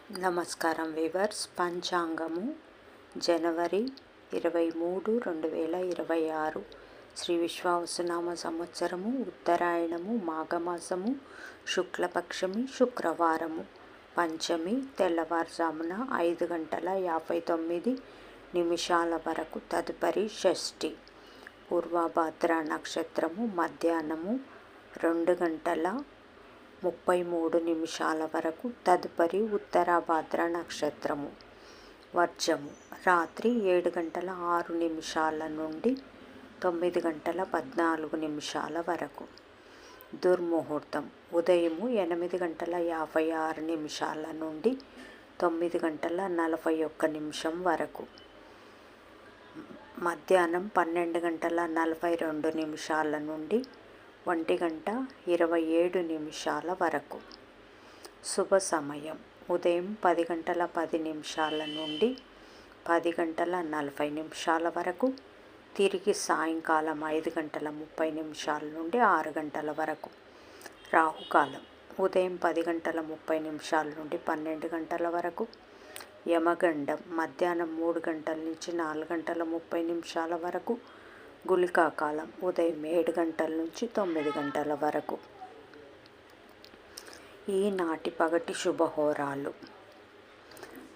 నమస్కారం వీవర్స్. పంచాంగము జనవరి 23, 2026 శ్రీ విశ్వావసునామ సంవత్సరము, ఉత్తరాయణము, మాఘమాసము, శుక్లపక్షమి, శుక్రవారము, పంచమి తెల్లవారుజామున 5:59 వరకు, తదుపరి షష్ఠి. పూర్వభాద్ర నక్షత్రము మధ్యాహ్నము 2:33 వరకు, తదుపరి ఉత్తరాభాద్ర నక్షత్రము. వర్జము రాత్రి 7:06 నుండి 9:14 వరకు. దుర్ముహూర్తం ఉదయము 8:56 నుండి 9:41 వరకు. మధ్యాహ్నం 12:42 నుండి 1:27 వరకు. శుభ సమయం ఉదయం 10:10 నుండి 10:40 వరకు, తిరిగి సాయంకాలం 5:30 నుండి 6 వరకు. రాహుకాలం ఉదయం 10:30 నుండి 12 వరకు. యమగండం మధ్యాహ్నం 3 నుంచి 4:30 వరకు. గుళికాకాలం ఉదయం 7 నుంచి 9 వరకు. ఈనాటి పగటి శుభహోరాలు: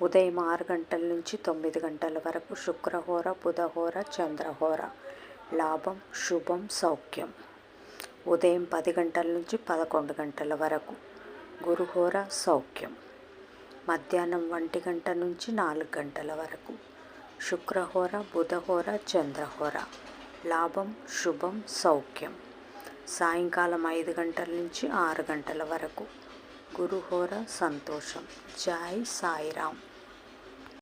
ఉదయం 6 నుంచి 9 వరకు శుక్రహోర, బుధహోర, చంద్రహోర. లాభం, శుభం, సౌఖ్యం. ఉదయం 10 నుంచి 11 వరకు గురుహోర, సౌఖ్యం. మధ్యాహ్నం 1 నుంచి 4 వరకు శుక్రహోర, బుధహోర, చంద్రహోర. లాభం, శుభం, సౌఖ్యం. సాయంకాలం 5 నుంచి 6 వరకు గురుహోర, సంతోషం. జై సాయిరామ్.